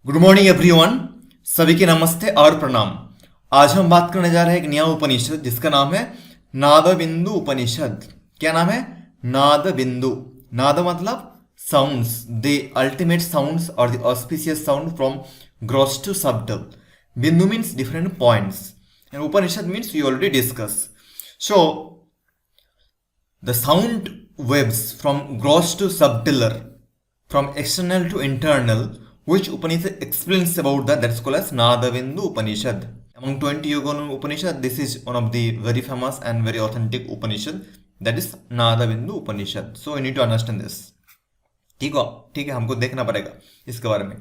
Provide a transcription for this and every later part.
Good morning everyone. सभी के नमस्ते और प्रणाम। आज हम बात करने जा रहे हैं एक नया उपनिषद जिसका नाम है नाद बिंदु उपनिषद। क्या नाम है? नाद बिंदु। नाद मतलब साउंड्स, द अल्टीमेट साउंड्स और the auspicious sound from gross to subtle. Bindu means different points and Upanishad means we already discuss. So the sound waves from gross to subtler, from external to internal, which Upanishad explains about that's called as Nadavindu Upanishad. Among 20 Yoga Upanishad, this is one of the very famous and very authentic Upanishad, that is Nadavindu Upanishad. So you need to understand this. ठीक है, हमको देखना पड़ेगा इसके बारे में।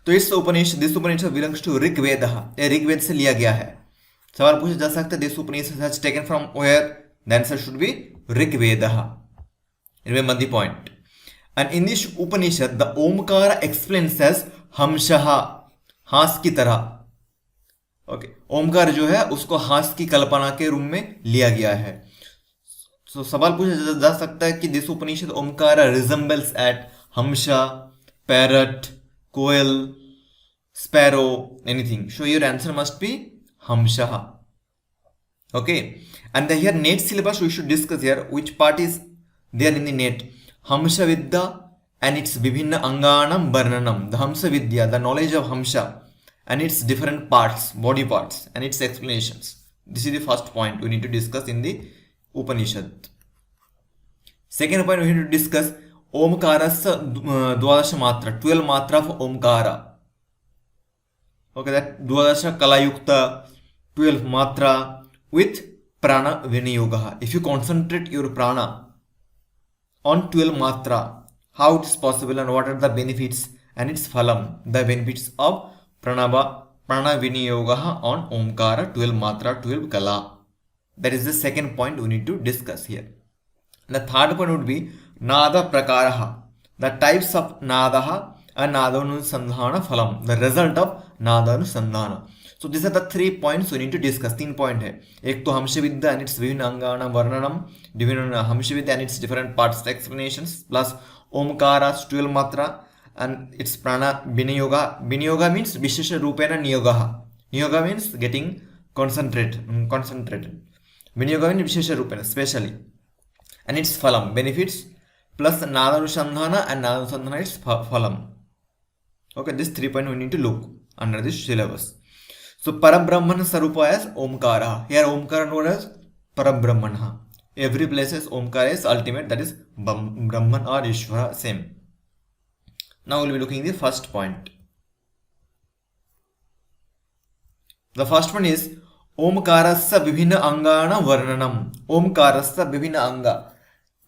तो this Upanishad belongs to Rigveda. ये ऋग्वेद से लिया गया है। सवाल पूछा जा सकता है this Upanishad has taken from where? The answer should be Rigveda. Remember the point. And in this Upanishad, the Omkara explains as हमशः, हास की तरह। ओके, ओमकार जो है उसको हास की कल्पना के रूप में लिया गया है। सवाल पूछा जा सकता है कि this Upanishad Omkar resembles at hamsa, parrot, koel, sparrow, anything. So your answer must be hamsa. Okay, and the here NET syllabus we should discuss here which part is there in the NET. Hamsa Vidya and its Vibhinna Anganam Varnanam. The Hamsa Vidya, the knowledge of Hamsa and its different parts, body parts and its explanations. This is the first point we need to discuss in the Upanishad. Second point we need to discuss Omkarasya Dwadasha Matra, 12 Matra of Omkara. Okay, that Dwadasha Kalayukta, 12 Matra with prana viniyoga. If you concentrate your prana on 12 matra, how it is possible and what are the benefits and its phalam, the benefits of prana viniyoga on omkara, 12 matra, 12 kala. That is the second point we need to discuss here. The third point would be nada prakaraha, the types of nadaha and nadanusandhana phalam, the result of nadanusandhana. So these are the 3 points we need to discuss. 3 point है। एक तो हमश विद्या and its विभिन्न अंगानां वर्णनम, डिविन्न हमश विद्या and its different parts explanations, plus ओमकारास 12 मात्रा and its prana विनियोगा। विनियोगा means विशेष रूपेण नियोगः। नियोगा means getting concentrated। विनियोगा means विशेष रूपेण, specially, and its phalam, benefits, plus नादानुसंधान and नादानुसंधान its phalam. Okay, these 3 points we need to look under this syllabus. So Parabrahman Sarupa as Omkara. Here Omkara known as Parabrahman. Every place is Omkara is ultimate, that is Brahman or Ishvara, same. Now we'll be looking at the first point. The first one is Omkarasya Vibhinna Angana Varnanam. Omkarasya Vibhinna Anga.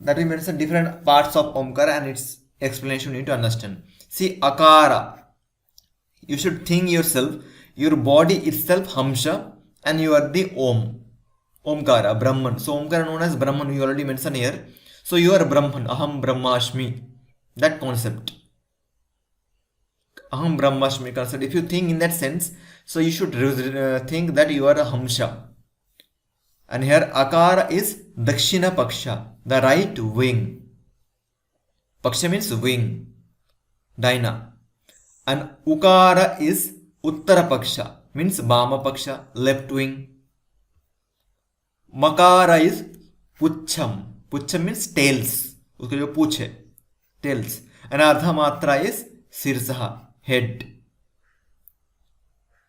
That we mention different parts of Omkara and its explanation you need to understand. See, Akara. You should think yourself. Your body itself Hamsha and you are the Om. Omkara, Brahman. So Omkara known as Brahman, we already mentioned here. So you are Brahman, Aham Brahmasmi. That concept. Aham Brahmasmi concept. If you think in that sense, so you should think that you are a Hamsha. And here Akara is Dakshina Paksha, the right wing. Paksha means wing, Daina. And Ukara is Uttara Paksha, means Vama Paksha, left wing. Makara is Pucham. Pucham means tails. उसका जो पूछ है, tails. And Ardha Matra is Sirsaha, head.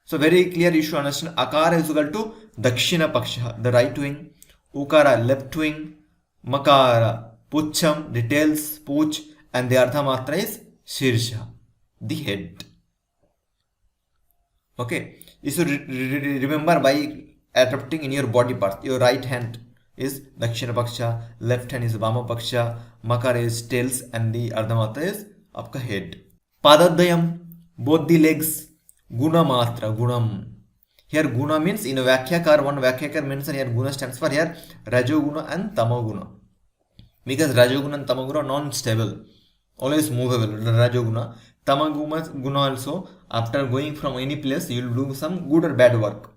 So very clear you should understand. Akara is equal to Dakshina Paksha, the right wing. Ukara, left wing. Makara, Pucham, the tails, pooch. And the Ardha Matra is Sirsha, the head. Okay, you should remember by adapting in your body parts. Your right hand is Dakshina Paksha, left hand is Vama Paksha, Makara is tails, and the Ardhamatra is आपका head. Padadayam, both the legs. Guna Matra, Gunam. Here Guna means in a Vakyakar, one Vakyakar mention here Guna stands for here Rajoguna and Tamoguna. Because Rajoguna and Tamoguna are non-stable, always movable. Rajoguna. Tamaguna also, after going from any place, you will do some good or bad work.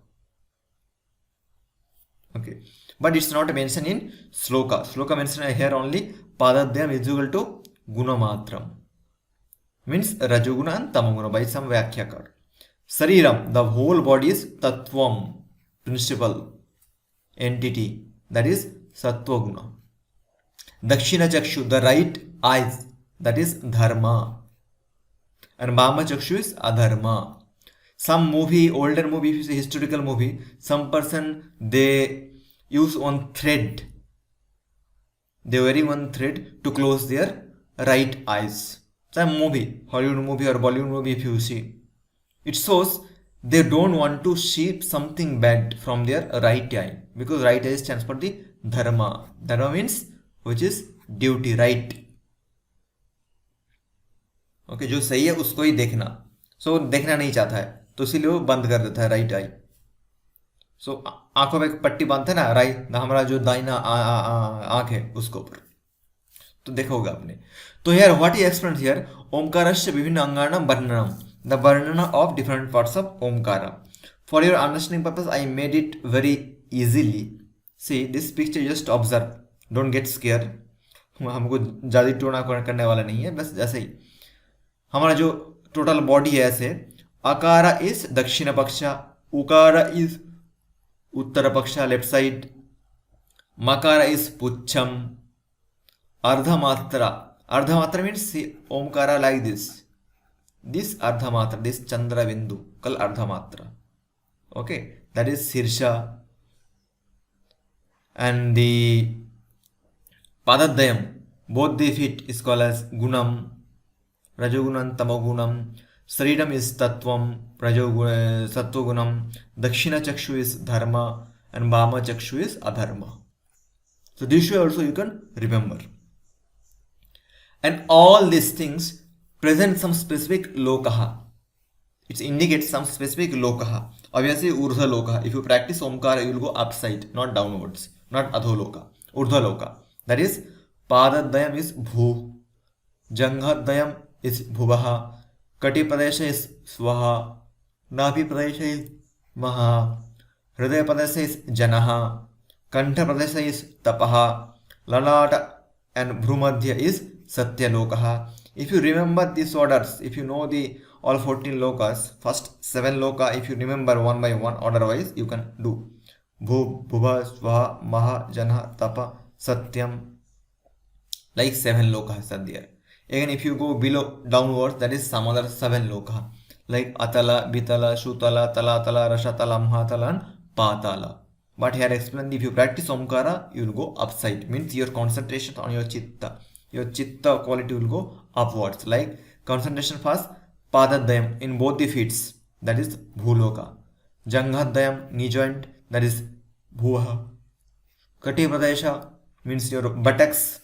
Okay, but it's not mentioned in Sloka. Sloka mentioned here only Padadhyam is equal to Gunamatram. means Rajoguna and Tamoguna by some Vyakyakar. Sariram, the whole body is Tattvam, principle, entity, that is Sattvaguna. Dakshina Chakshu, the right eyes, that is Dharma. And Vama Chakshu is Adharma. Some movie, older movie, if you say historical movie, some person, they use one thread. They wearing one thread to close their right eyes. Some movie, Hollywood movie or Bollywood movie, if you see, it shows they don't want to see something bad from their right eye, because right eye stands for the Dharma. Dharma means which is duty, right. Okay, जो सही है उसको ही देखना. सो देखना नहीं चाहता है तो इसीलिए वो बंद कर देता है राइट आई. सो आंखों में एक पट्टी बांधते हैं ना, राइट, हमारा जो दाहिना आंख है उसको ऊपर, तो देखा होगा आपने. तो here what is explain here, ओमकारस्य विभिन्न अंगानां वर्णनम, the varnan of different parts of Omkara. For your understanding purpose I made it very easily. See this picture, just observe, don't get scare. हमको ज़्यादा टोना करने वाला नहीं है, बस जैसे ही हमारा जो टोटल बॉडी है ऐसे. अकारा इज दक्षिण पक्ष, उकारा is uttara paksha, left side. Makara is puchham. Ardhamatra, ardhamatra means Omkara like this ardhamatra, this chandra bindu call ardhamatra. Okay, that is shirsha. And the padadvayam, both the feet is called as gunam, rajogunam, tamogunam. Saridam is tattvam, sattvagunam. Dakshina chakshu is dharma and vama chakshu is adharma. So this way also you can remember. And all these things present some specific lokaha. It indicates some specific lokaha. Obviously urdhva loka. If you practice omkara, you will go upside, not downwards, not adholoka, urdhva loka. That is, Padadayam is Bhu, Janghadayam is Bhuvaha, Kati Pradesha is Swaha, Napi Pradesha is Maha, Hridaya Pradesha is Janaha, Kantha Pradesha is Tapaha, Lalata and Bhrumadhya is Satyalokaha. If you remember these orders, if you know the all 14 lokas, first 7 loka, if you remember one by one order wise, you can do Bhu, Bhuva, Swaha, Maha, Janha, Tapa, Satyam, like 7 lokas are there. Again, if you go below downwards, that is some other 7 loka, like Atala, Bitala, Shutala, Talatala, Rashatala, Mahatala and Patala. But here explained, if you practice Omkara, you will go upside, means your concentration on your chitta quality will go upwards. Like concentration first, Padadayam in both the feet, that is Bhuloka. Janghadayam, knee joint, that is Bhuha. Kati Pradesha means your buttocks,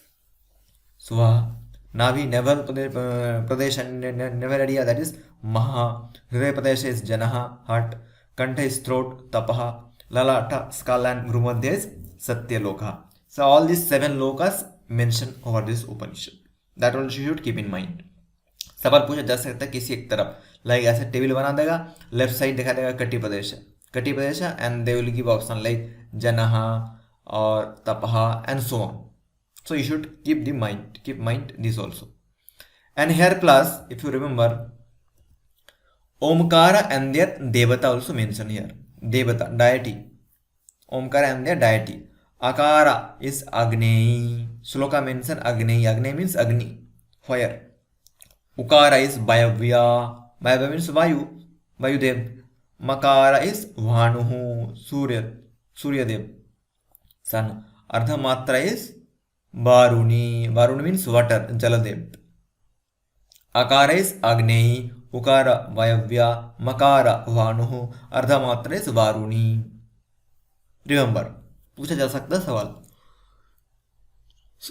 Swaha. Navi, navel Pradesha, navel area, that is Maha. Hridaya Pradesha is Janaha, heart. Kantha is throat, Tapaha. Lalata, skull and Bhrumadhya is Satyaloka. So all these 7 lokas mentioned over this Upanishad. That also you should keep in mind. सवाल पूछा जा सकता है किसी एक तरफ, like ऐसे table बना देगा, लेफ्ट साइड दिखा देगा कटी प्रदेश and they will give option like janah और tapah and so on. So you should keep mind this also. And here plus, if you remember, Omkara and their Devata also mentioned here. Devata, deity. Omkara and their deity. Akara is Agneyi. Sloka mention Agneyi. Agneyi means Agni, fire. Ukara is Vayavya. Vayavya means Vayu, Vayudev. Makara is Vanuhu, Surya Dev, sun. Ardhamatra is Varuni. Varuni means water, Jaladev. Akara is Agneyi. Ukara Vayavya. Makara Vanuhu. Ardhamatra is Varuni. Remember, पूछा जा सकता सवाल.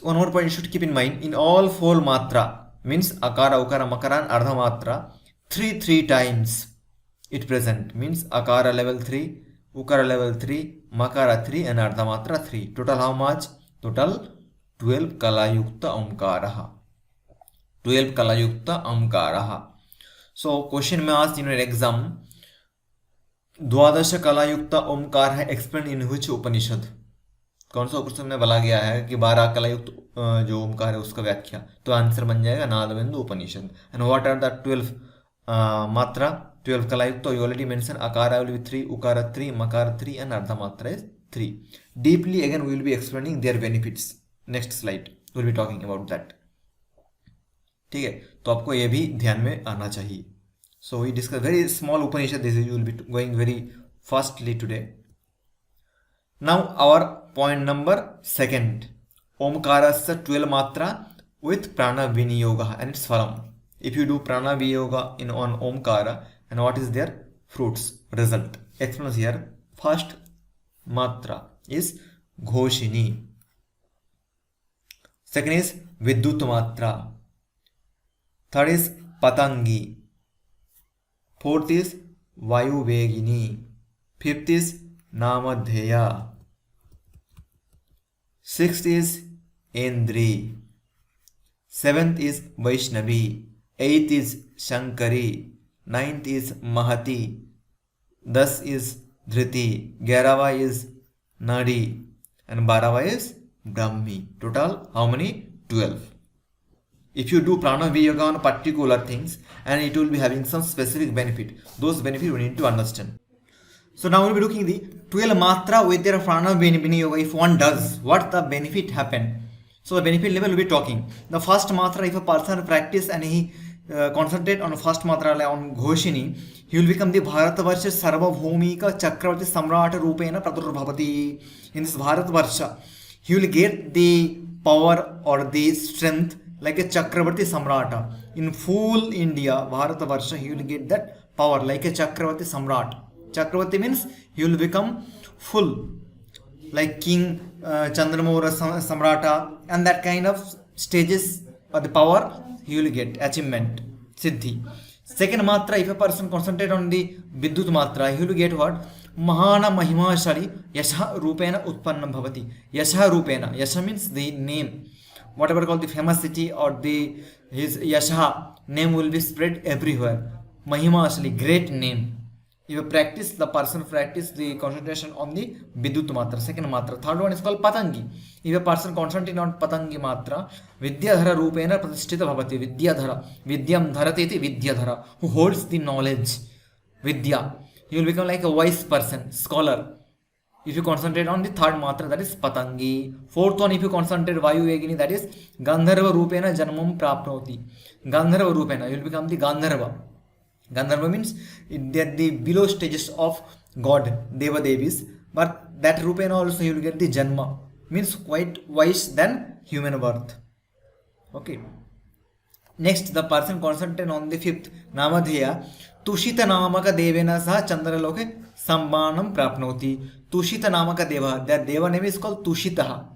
One more point you should keep in mind. In all 4 matra, means akara, ukara, makara and ardhamatra, 3 times it present. Means akara level 3, ukara level 3, makara 3 and ardhamatra 3. Total how much? Total 12 kalayukta omkaraha. 12 kalayukta omkaraha. So question may ask in your exam, Dwadasha kalayukta omkar hai explained in which Upanishad? कौन सा उपनिषद में बोला गया है कि 12 कला युक्त जो ओमकार है उसका व्याख्या, तो आंसर बन जाएगा नादबिंदु उपनिषद। एंड व्हाट आर द 12 मात्रा, 12 कला युक्त? तो यू ऑलरेडी मेंशन अकार will be 3, उकार 3, मकार 3 and अर्ध मात्रा is 3. Deeply again we will be explaining their benefits. Next slide we will be talking about that. ठीक है, तो आपको ये भी ध्यान में आना चाहिए. So we discuss very small Upanishad. This is, you will be going very fastly today. Now our point number 2. Omkarasya 12 matra with prana viniyoga and its phalam. If you do prana viniyoga on Omkara, and what is their fruits result? Explains here. First matra is Ghoshini. Second is Vidyut matra. Third is Patangi. Fourth is Vayuvegini. Fifth is Namadheya. Sixth is Endri. Seventh is Vaishnavi. Eighth is Shankari. Ninth is Mahati. 10 is Dhriti. 11 is Nadi. And 12 is Brahmi. Total how many? 12. If you do prana yoga on particular things, and it will be having some specific benefit. Those benefits we need to understand. So now we will be looking the 12 matra with their prana yoga. If one does, what the benefit happen? So the benefit level will be talking. The first matra, if a person practice and he concentrate on first matra on Ghoshini, he will become the Bharatavarsha Sarvabhumika Chakravarti Samrata Rupena Pradurbhavati. In this Bharatavarsha, he will get the power or the strength like a Chakravarti Samrata. In full India, Bharatavarsha, he will get that power like a Chakravarti Samrat. Chakravarti means he will become full, like King Chandramoura Samrata, and that kind of stages or the power he will get, achievement, Siddhi. Second matra, if a person concentrate on the Vidyut matra, he will get what? Mahana Mahimashari Yasha Rupena Utpanna Bhavati. Yasha Rupena. Yasha means the name. Whatever called the famosity or the his Yasha name will be spread everywhere. Mahima actually great name. If you practice, the person practice the concentration on the Vidyut matra, second matra. Third one is called Patangi. If a person concentrate on Patangi matra, Vidyadhara Rupena Pratishtita Bhavati. Vidyadhara. Vidyam Dharateti Vidyadhara. Who holds the knowledge. Vidya. You will become like a wise person, scholar. If you concentrate on the third matra, that is Patangi. Fourth one, if you concentrate Vayuvegini, that is Gandharva Rupena Janmam Prapnoti. Gandharva Rupena, you will become the Gandharva. Gandharva means they are the below stages of God, Deva Devis. But that Rupena also you will get the Janma. Means quite wise than human birth. Okay. Next, the person concentrate on the fifth Namadheya. Tushita Namaka Devena Saha Chandraloke Sambanam Prapnoti. Tushita Namaka Deva. That Deva name is called Tushitaha.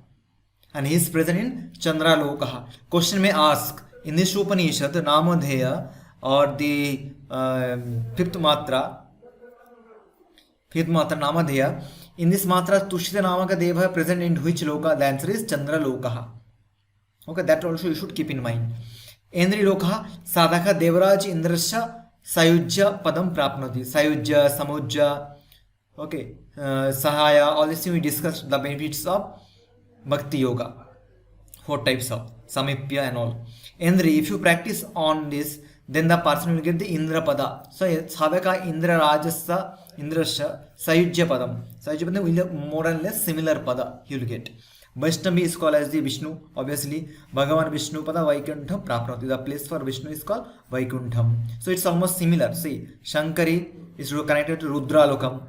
And he is present in Chandralokaha. Question may ask, in this Upanishad, Namadheya or the fifth matra Namadheya, in this matra Tushita Namaka Deva present in which loka? The answer is Chandralokaha. Okay, that also you should keep in mind. Endri Lokaha Sadhaka Devaraj Indrasya Sayujya Padam Prapnoti. Sayujya, Samujya, okay, Sahaya, all this we discussed the benefits of Bhakti Yoga. 4 types of Samipya and all. Endri, if you practice on this, then the person will get the Indra Pada. So Sadhaka Indra Rajasa Indrasya Sayujya Padam. Sayujya Padam will have more or less similar Pada he will get. Vaishnavi is called as the Vishnu, obviously. Bhagavan Vishnu Pada Vaikuntham Prapnoti. The place for Vishnu is called Vaikuntham. So it's almost similar. See, Shankari is connected to Rudra Lokam.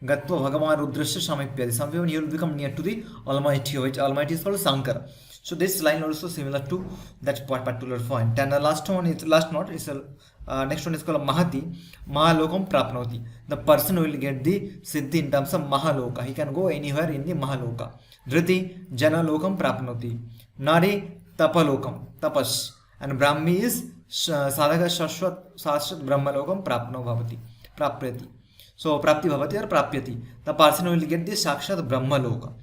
Gatva Bhagavan Rudrasya Samipyadi. Somewhere you will become near to the Almighty, which Almighty is called Sankara. So this line also similar to that particular point. And the last one is next one is called Mahati. Mahalokam Prapnoti. The person will get the Siddhi in terms of Mahaloka. He can go anywhere in the Mahaloka. Dhriti Jana Lokam Prapnoti. Nari Tapalokam. Tapas. And Brahmi is Sadhaka Shashwat Brahma Lokam Prapno Bhavati. Praprati. So Prapti Bhavati or Prapyati. The person will get the Sakshat Brahma Loka.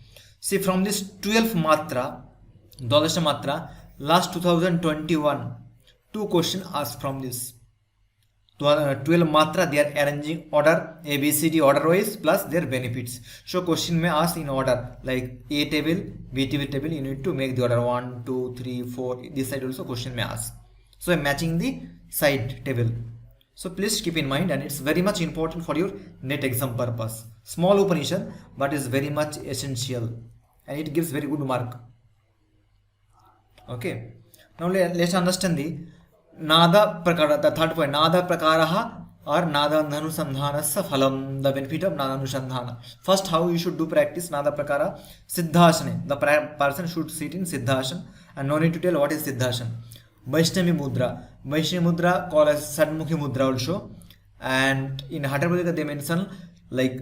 See, from this 12th matra, Dwadasha matra, last 2021, 2 questions asked from this. 12 matra, they are arranging order A B C D order wise plus their benefits. So question may ask in order like A table, B table, you need to make the order 1 2 3 4. This side also question may ask. So I'm matching the side table. So please keep in mind, and it's very much important for your net exam purpose. Small Upanishad, but is very much essential, and it gives very good mark. Okay. Now let's understand the Nada Prakara, the third point. Nada Prakaraha or Nada Nanusandhanasya Phalam, the benefit of Nada Anusandhana. First, how you should do practice Nada Prakara? Siddhasana. The person should sit in Siddhasana, and no need to tell what is Siddhasana. Vaishnavi Mudra. Vaishnavi Mudra called as Sadmukhi Mudra also. And in Hatha they mention like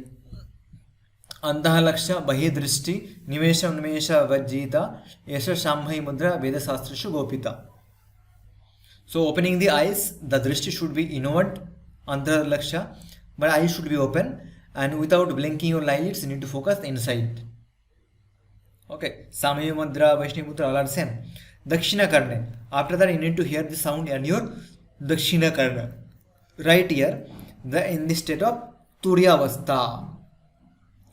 Antaha Laksha Bahi Drishti Nimesha Nimesha Vajjita Yasha Shambhai Mudra Veda Sastrishu Gopita. So opening the eyes, the drishti should be inward, Antaha Laksha, but eyes should be open, and without blinking your eyelids, you need to focus inside. Okay, Samaya Mudra, Vaishnavi Mudra, all are same. Dakshina Karna. After that, you need to hear the sound and your Dakshina Karna. Right here, in the state of Turiya Avastha.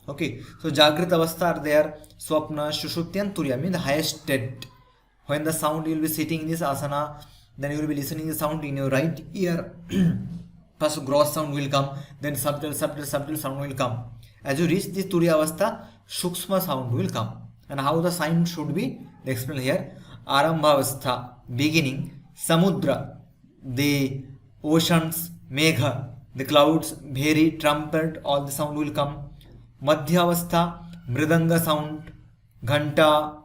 Okay, so Jagrita Avastha are there, Swapna, Shushupti and Turiya, mean the highest state. When the sound you will be sitting in this asana, then you will be listening the sound in your right ear. First gross sound will come, then subtle sound will come. As you reach this Turiya Avastha, Sukshma sound will come. And how the sound should be, they explain here. Arambhavastha, beginning, Samudra, the oceans, Megha, the clouds, Bheri, trumpet, all the sound will come. Madhyavastha, Mridanga sound, Ghanta,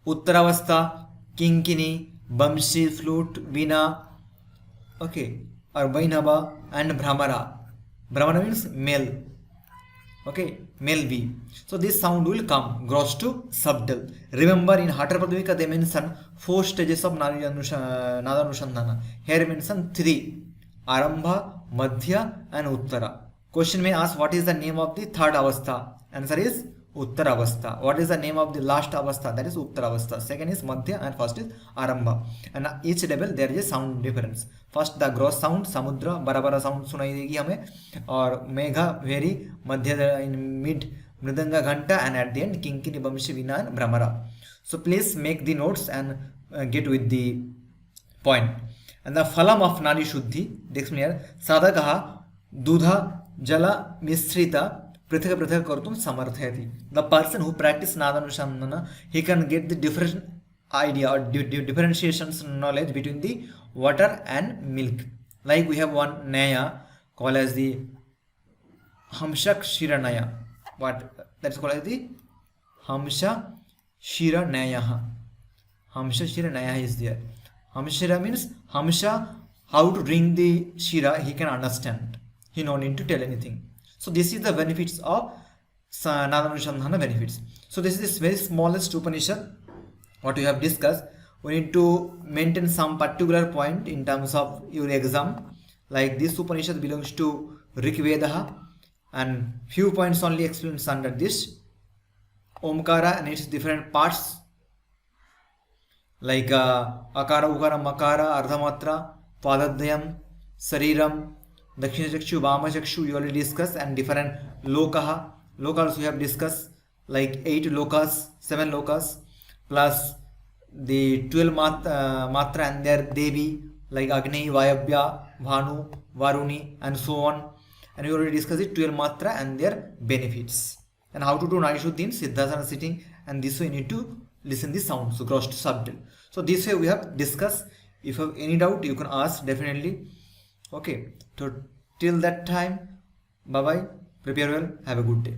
Uttaravastha, Kinkini, Bamshi, flute, Veena, okay, or Vainava, and Brahmara. Brahmara means male. Okay, male V. So this sound will come gross to subtle. Remember in Hatha Pradipika they mention 4 stages of Nada Anusandhana. Here mention 3. Arambha, Madhya and Uttara. Question may ask what is the name of the third avastha? Answer is Uttara Avastha. What is the name of the last avastha? That is Uttara Avastha. Second is Madhya and first is Arambha. And each level there is a sound difference. First the gross sound Samudra, Bara sound sunai degi hame, or Megha, Very, Madhya in mid, Mridanga Ghanta, and at the end Kinkini, Bamshi, Veena and Brahmara. So please make the notes and get with the point. And the phalam of Nadi Shuddhi, next here, Sadakaha, Dudha, Jala, Misrita, Prithaka Prithaka Kartum Samarthayati. The person who practices Nada Anusandhana, he can get the different idea or differentiations knowledge between the water and milk. Like we have one Naya called as the Hamshak Shira Naya. What that's called as the Hamsha Shira Naya. Hamsha Shira Naya is there. Hamshira means Hamsha, how to drink the Shira, he can understand. He no need to tell anything. So this is the benefits of Nada Anusandhana benefits. So this is this very smallest Upanishad what we have discussed. We need to maintain some particular point in terms of your exam. Like this Upanishad belongs to Rig Veda, and few points only explained under this. Omkara and its different parts like Akara, Ukara, Makara, Ardhamatra, Padadhyam, Sariram, Dakshina Chakshu, Vama Chakshu you already discussed, and different Lokaha. Lokas we have discussed like 8 Lokas, 7 Lokas, plus the 12 Matra and their Devi like Agni, Vayabhya, Bhanu, Varuni and so on. And we already discussed it 12 Matra and their benefits. And how to do Narishuddin, Siddhasana sitting, and this way you need to listen the sound, so gross to subtle. So this way we have discussed. If you have any doubt you can ask definitely. Okay, so till that time, bye bye, prepare well, have a good day.